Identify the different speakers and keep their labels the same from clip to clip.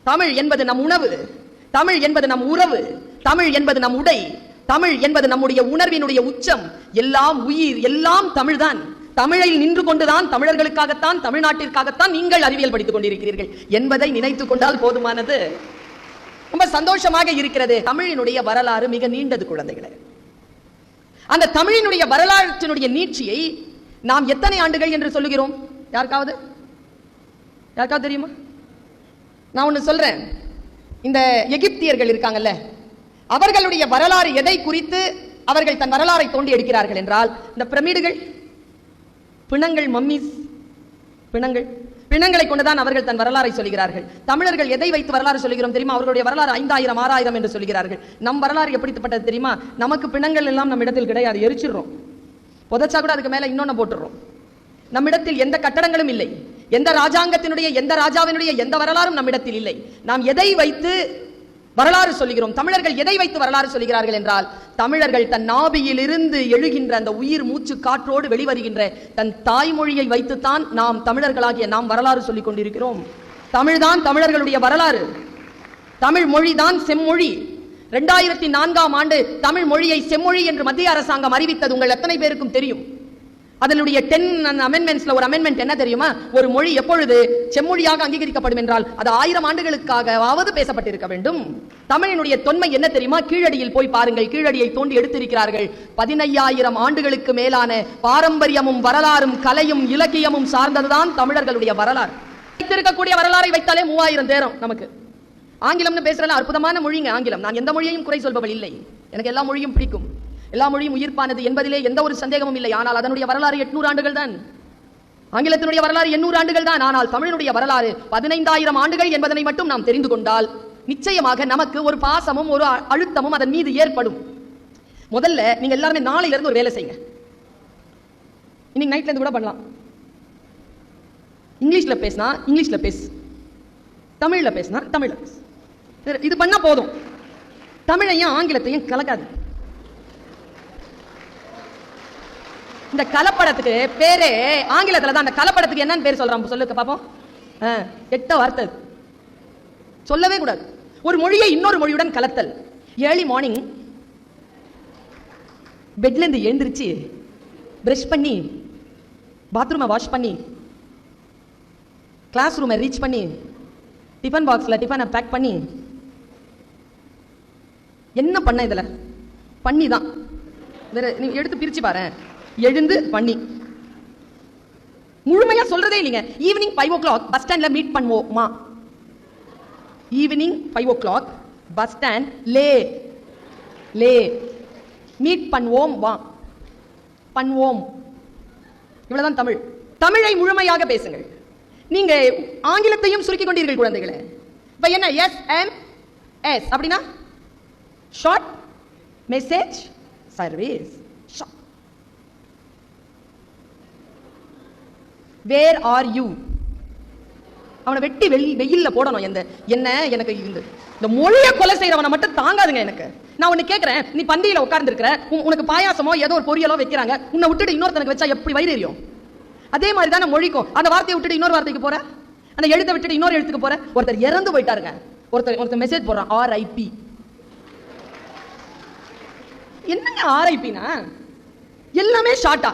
Speaker 1: தமிழ் என்பது நம் உணவு, தமிழ் என்பது நம் உறவு, தமிழ் என்பது நம் உடை, தமிழ் என்பது நம்முடைய உணர்வினுடைய உச்சம். எல்லாம் உயிர், எல்லாம் தமிழ்தான். தமிழில் நின்று கொண்டுதான் தமிழர்களுக்காகத்தான், தமிழ்நாட்டிற்காகத்தான் நீங்கள் அறிவியல் படித்துக் கொண்டிருக்கிறீர்கள் என்பதை நினைத்துக் கொண்டால் போதுமானது. ரொம்ப சந்தோஷமாக இருக்கிறது. தமிழினுடைய வரலாறு மிக நீண்டது குழந்தைகளே. அந்த தமிழினுடைய வரலாற்றினுடைய நீட்சியை நாம் எத்தனை ஆண்டுகள் என்று சொல்லுகிறோம்? யாருக்காவது தெரியுமா? நான் ஒன்று சொல்றேன். இந்த எகிப்தியர்கள் இருக்காங்கல்ல, அவர்களுடைய வரலாறு எதை குறித்து அவர்கள் தன் வரலாறை தோண்டி எடுக்கிறார்கள் என்றால், இந்த பிரமிடுகள், பிணங்கள், மம்மிஸ், பிணங்களை கொண்டுதான் அவர்கள் தன் வரலாறை சொல்கிறார்கள். தமிழர்கள் எதை வைத்து வரலாறு சொல்கிறோம் தெரியுமா? அவர்களுடைய வரலாறு 5000 6000 என்று சொல்கிறார்கள். நம் வரலாறு எப்படிப்பட்டது தெரியுமா? நமக்கு பிணங்கள் எல்லாம் நம் இடத்தில் கிடையாது, எரிச்சிடுறோம். புதைச்சா கூட அதுக்கு மேல இன்னொன்னு போட்டுடுறோம். நம்மிடத்தில் எந்த கட்டடங்களும் இல்லை, எந்த ராஜாங்கத்தினுடைய, எந்த ராஜாவினுடைய எந்த வரலாறும் நம்மிடத்தில் இல்லை. நாம் எதை வைத்து வரலாறு சொல்கிறோம்? தமிழர்கள் எதை வைத்து வரலாறு சொல்கிறார்கள் என்றால், தமிழர்கள் தன் நாபியில் இருந்து எழுகின்ற அந்த உயிர் மூச்சு காற்றோடு வெளிவருகின்ற தன் தாய்மொழியை வைத்துத்தான் நாம் தமிழர்களாகிய நாம் வரலாறு சொல்லிக் கொண்டிருக்கிறோம். தமிழ்தான் தமிழர்களுடைய வரலாறு, தமிழ் மொழிதான் செம்மொழி. 2004ஆம் ஆண்டு தமிழ் மொழியை செம்மொழி என்று மத்திய அரசாங்கம் அறிவித்தது உங்கள் எத்தனை பேருக்கும் தெரியும்? அதனுடைய 10 அமெண்ட்மெண்ட்ஸ்ல ஒரு அமெண்ட்மெண்ட் என்ன தெரியுமா? ஒரு மொழி எப்பொழுது செம்மொழியாக அங்கீகரிக்கப்படும் என்றால் அது 1000 ஆண்டுகளுக்காகவாவது பேசப்பட்டிருக்க வேண்டும். தமிழினுடைய தொன்மை என்ன தெரியுமா? கீழடியில் போய் பாருங்கள், கீழடியை தோண்டி எடுத்திருக்கிறார்கள். 15000 ஆண்டுகளுக்கு மேலான பாரம்பரியமும் வரலாறும் கலையும் இலக்கியமும் சார்ந்ததுதான் தமிழர்களுடைய வரலாறு. வைத்திருக்கக்கூடிய வரலாறை வைத்தாலே 3000 தேரும் நமக்கு. ஆங்கிலம்னு பேசுறதுல அற்புதமான மொழிங்க ஆங்கிலம். நான் எந்த மொழியையும் குறை சொல்பவள் இல்லை, எனக்கு எல்லா மொழியும் பிடிக்கும், எல்லா மொழியும் உயிர்ப்பானது என்பதிலே எந்த ஒரு சந்தேகமும் இல்லை. ஆனால் அதனுடைய வரலாறு 800 ஆண்டுகள் தான். ஆங்கிலத்தினுடைய வரலாறு 800 ஆண்டுகள் தான். ஆனால் தமிழினுடைய வரலாறு 15000 ஆண்டுகள் என்பதனை மட்டும் நாம் தெரிந்து கொண்டால் நிச்சயமாக நமக்கு ஒரு பாசமும் ஒரு அழுத்தமும் அதன் மீது ஏற்படும். முதல்ல நீங்க எல்லாருமே நாளையில இருந்து ஒரு வேலை செய்யுங்க. இன்னைக்கு நைட்ல இருந்து கூட பண்ணலாம். இங்கிலீஷ்ல பேசினா இங்கிலீஷ்ல பேசு, தமிழ்ல பேசினா தமிழ்ல பேசு. இது பண்ணா போதும். தமிழையும் ஆங்கிலத்தையும் கலக்காது. இந்த கலப்படத்துக்கு பேரே ஆங்கிலத்துல தான். அந்த கலப்படத்துக்கு என்னன்னு பேர் சொல்றான் சொல்லுங்க பாப்போம். 8 வார்த்தை சொல்லவே கூடாது. ஒரு மொழியை இன்னொரு மொழியுடன் கலத்தல். ஏர்லி மார்னிங் பெட்ல இருந்து எழுந்திருச்சு பிரஷ் பண்ணி பாத்ரூமை வாஷ் பண்ணி கிளாஸ் ரூமை ரீச் பண்ணி டிஃபன் பாக்ஸ்ல டிஃபனை பேக் பண்ணி என்ன பண்ண? இதுல பண்ணி தான். வேற நீ எடுத்து பிரிச்சு பாரு. எழுந்து பண்ணி முழுமையா சொல்றதே இல்லைங்க. ஈவினிங் 5 o'clock பஸ் ஸ்டாண்ட்ல மீட் பண்ணுவோமா? ஈவினிங் 5 o'clock பஸ் ஸ்டாண்ட் லே மீட் பண்ணுவோம் வா பண்ணுவோம். இவ்வளவுதான் தமிழ். தமிழை முழுமையாக பேசுங்கள். நீங்க ஆங்கிலத்தையும் சுருக்கிக் கொண்டீர்கள் குழந்தைகளே. இப்ப என்ன SMS அப்படின்னா short message service. Where are you? அவனை வெட்டி வெயில்ல போடணும். என்ன எனக்கு இந்த மொழியை கொலை செய்யறவனை மட்டும் தாங்காதுங்க எனக்கு. நான் ஒண்ணு கேட்கிறேன், நீ பந்தியில உட்கார்ந்து இருக்கிற, உனக்கு பாயாசமோ ஏதோ ஒரு பொரியலோ வைக்கிறாங்க, உன்னை விட்டுட்டு இன்னொருத்தனுக்கு வச்சா எப்படி வயிறு எரியும்? அதே மாதிரி தான் மொழிக்கும். அந்த வார்த்தையை விட்டுட்டு இன்னொரு வார்த்தைக்கு போற, அந்த எழுத்தை விட்டுட்டு இன்னொரு எழுத்துக்கு போற. ஒருத்தர் இறந்து போயிட்டாருங்க, ஒருத்தர் மெசேஜ் போடுறான் RIP. என்னங்க RIPனா? எல்லாமே ஷார்ட்டா,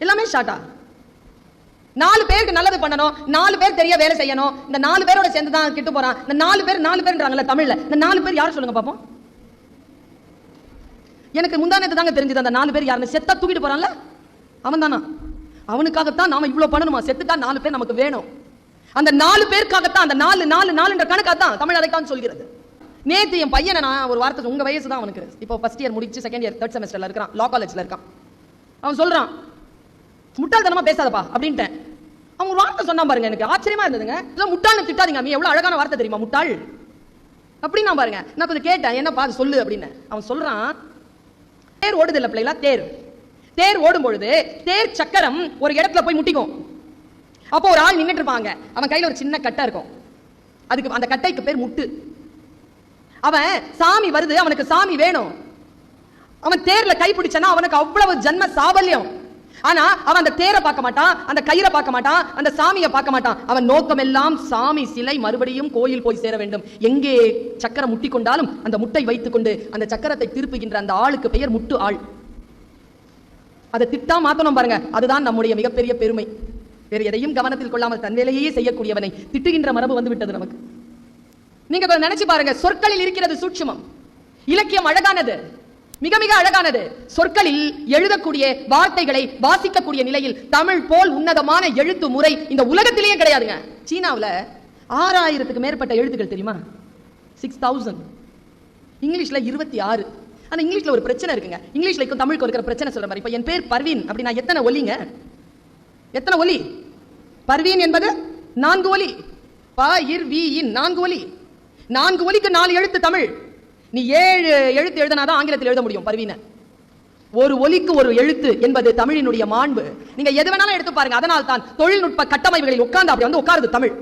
Speaker 1: எல்லாமே ஷார்ட்டா. 4 பேருக்கு நல்லது பண்ணணும், 4 பேர் தெரிய வேலை செய்யணும். இந்த 4 பேரோட சேர்ந்து தான் கிட்டு போறான். இந்த 4 பேர்ன்றாங்கல்ல தமிழ்ல, இந்த 4 பேர் யார் சொல்லுங்க பாப்போம்? எனக்கு முந்தானத்து தாங்க தெரிஞ்சது அந்த 4 பேர் யாருன்னு. செத்தா தூக்கிட்டு போறான்ல அவன் தானா? அவனுக்காகத்தான் நாம இவ்வளவு பண்ணணுமா? செத்துட்டா 4 பேர் நமக்கு வேணும். அந்த 4 பேருக்காகத்தான், அந்த 4 என்ற கணக்காகத்தான் தமிழ் அதைத்தான் சொல்கிறது. நேத்து என் பையனை நான் ஒரு வார்த்தை, உங்க வயசு தான் அவனுக்கு, இப்போ ஃபர்ஸ்ட் இயர் முடிச்சு செகண்ட் இயர் 3rd செமஸ்டர்ல இருக்கான், லா காலேஜ்ல இருக்கான். அவன் சொல்றான், முட்டாள்தனமா பேசாதப்பா அப்படின்ட்டேன். அவங்க ஒரு வார்த்தை சொன்னா பாருங்க, எனக்கு ஆச்சரியமா இருந்ததுங்க. முட்டாள்னு திட்டாதீங்க, நீ எவ்வளவு அழகான வார்த்தை தெரியுமா முட்டாள் அப்படின்னு. நான் பாருங்க, நான் கொஞ்சம் கேட்டேன், என்னப்பா சொல்லு அப்படின்னு. அவன் சொல்றான், தேர் ஓடுது இல்ல பிள்ளைகளா, தேர் ஓடும் பொழுது தேர் சக்கரம் ஒரு இடத்துல போய் முட்டிக்கும். அப்போ ஒரு ஆள் நின்னுட்டு இருப்பாங்க, அவன் கையில ஒரு சின்ன கட்டை இருக்கும், அதுக்கு அந்த கட்டைக்கு பேர் முட்டு. அவன் சாமி வருது, அவனுக்கு சாமி வேணும், அவன் தேர்ல கை பிடிச்சானா அவனுக்கு அவ்வளவு ஜன்ம சாபல்யம். ஆனா அவன் அந்த தேரை பார்க்க மாட்டான், அந்த கயிறை பார்க்க மாட்டான், அந்த சாமியை பார்க்க மாட்டான். அவன் நோக்கம் எல்லாம் சாமி சிலை மறுபடியும் கோயில் போய் சேர வேண்டும். எங்கே சக்கரம் முட்டி கொண்டாலும் அந்த முட்டை வைத்துக் கொண்டு அந்த சக்கரத்தை திருப்புகின்ற அந்த ஆளுக்கு பெயர் முட்டு ஆள். அதை திட்டா மாத்தணும் பாருங்க, அதுதான் நம்முடைய மிகப்பெரிய பெருமை. வேறு எதையும் கவனத்தில் கொள்ளாமல் தன் வேலையே செய்யக்கூடியவனை திட்டுகின்ற மரபு வந்து விட்டது நமக்கு. நீங்க நினைச்சு பாருங்க, சொற்களில் இருக்கிறது சூட்சுமம். இலக்கியம் அழகானது, மிக மிக அழகானது. சொற்களில் எழுதக்கூடிய வார்த்தைகளை வாசிக்கக்கூடிய நிலையில் தமிழ் போல் உன்னதமான எழுத்து முறை இந்த உலகத்திலேயே கிடையாதுங்க. சீனாவில் 6000க்கு மேற்பட்ட எழுத்துக்கள் தெரியுமா? 6000. இங்கிலீஷ்ல 26. ஆனா இங்கிலீஷ்ல ஒரு பிரச்சனை இருக்குங்க. இங்கிலீஷ்ல தமிழுக்கு இருக்கிற பிரச்சனை சொல்ற மாதிரி. இப்ப என் பேர் பர்வீன் அப்படின்னா எத்தனை ஒலிங்க? எத்தனை ஒலி? பர்வீன் என்பது 4 ஒலி. ப இர் வி இன் 4 ஒலி. 4 ஒலிக்கு 4 எழுத்து தமிழ். நீ 7 எழுத்து எழுதினாதான் ஆங்கிலத்தில் எழுத முடியும் பர்வீன. ஒரு ஒலிக்கு ஒரு எழுத்து என்பது தமிழினுடைய மாண்பு. நீங்க எது வேணாலும் எடுத்து பாருங்க. அதனால் தான் தொழில்நுட்ப கட்டமைப்புகளில் உட்கார்ந்து அப்படி வந்து உட்காருது தமிழ்.